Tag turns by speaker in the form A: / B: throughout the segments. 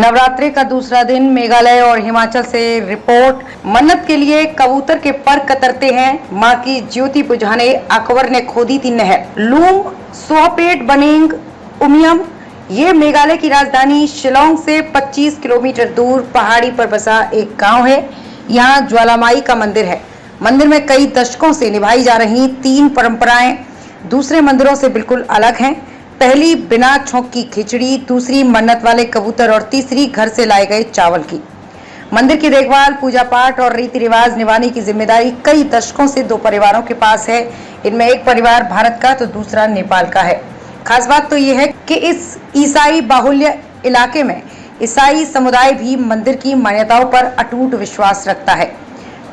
A: नवरात्रि का दूसरा दिन मेघालय और हिमाचल से रिपोर्ट। मन्नत के लिए कबूतर के पर कतरते हैं, मां की ज्योति बुझाने अकबर ने खोदी थी नहर। लूम सोहपेट बनेंग उमियम, ये मेघालय की राजधानी शिलोंग से 25 किलोमीटर दूर पहाड़ी पर बसा एक गांव है। यहाँ ज्वालामाई का मंदिर है। मंदिर में कई दशकों से निभाई जा रही 3 परंपराएं दूसरे मंदिरों से बिल्कुल अलग हैं। पहली बिना छोंक की खिचड़ी, दूसरी मन्नत वाले कबूतर और तीसरी घर से लाए गए चावल की। मंदिर की देखभाल, पूजा पाठ और रीति रिवाज निभाने की जिम्मेदारी कई दशकों से 2 परिवारों के पास है। इनमें एक परिवार भारत का तो दूसरा नेपाल का है। खास बात तो यह है कि इस ईसाई बाहुल्य इलाके में ईसाई समुदाय भी मंदिर की मान्यताओं पर अटूट विश्वास रखता है।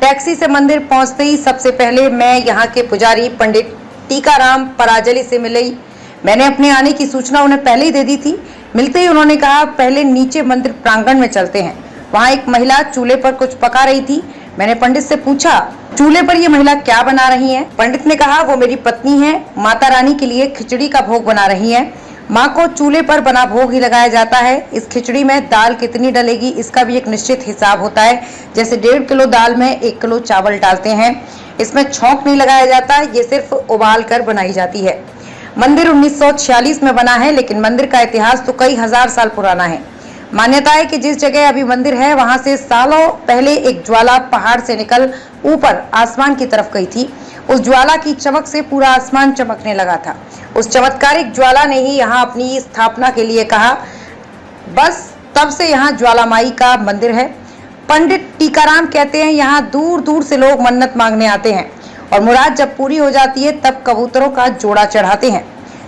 A: टैक्सी से मंदिर पहुंचते ही सबसे पहले मैं यहाँ के पुजारी पंडित टीकाराम पराजली से मिली। मैंने अपने आने की सूचना उन्हें पहले ही दे दी थी। मिलते ही उन्होंने कहा, पहले नीचे मंदिर प्रांगण में चलते हैं। वहाँ एक महिला चूल्हे पर कुछ पका रही थी। मैंने पंडित से पूछा, चूल्हे पर ये महिला क्या बना रही है? पंडित ने कहा, वो मेरी पत्नी है, माता रानी के लिए खिचड़ी का भोग बना रही है। माँ को चूल्हे पर बना भोग ही लगाया जाता है। इस खिचड़ी में दाल कितनी डलेगी इसका भी एक निश्चित हिसाब होता है। जैसे 1.5 किलो दाल में 1 किलो चावल डालते हैं। इसमें छौंक नहीं लगाया जाता, ये सिर्फ उबाल कर बनाई जाती है। मंदिर 1946 में बना है, लेकिन मंदिर का इतिहास तो कई हजार साल पुराना है। मान्यता है कि जिस जगह अभी मंदिर है वहां से सालों पहले एक ज्वाला पहाड़ से निकल ऊपर आसमान की तरफ गई थी। उस ज्वाला की चमक से पूरा आसमान चमकने लगा था। उस चमत्कारिक ज्वाला ने ही यहाँ अपनी स्थापना के लिए कहा। बस तब से यहाँ ज्वालामाई का मंदिर है। पंडित टीकाराम कहते हैं, यहाँ दूर दूर से लोग मन्नत मांगने आते हैं और मुराद जब पूरी हो जाती है तब कबूतरों का जोड़ा चढ़ाते हैं।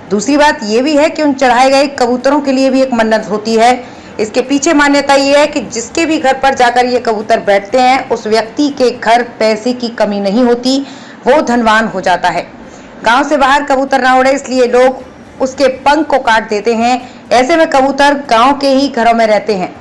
A: दूसरी बात यह भी है कि उन चढ़ाए गए कबूतरों के लिए भी एक मन्नत होती है। इसके पीछे मान्यता यह है कि जिसके भी घर पर जाकर ये कबूतर बैठते हैं उस व्यक्ति के घर पैसे की कमी नहीं होती, वो धनवान हो जाता है। गांव से बाहर कबूतर ना उड़े इसलिए लोग उसके पंख को काट देते हैं। ऐसे में कबूतर गांव के ही घरों में रहते हैं।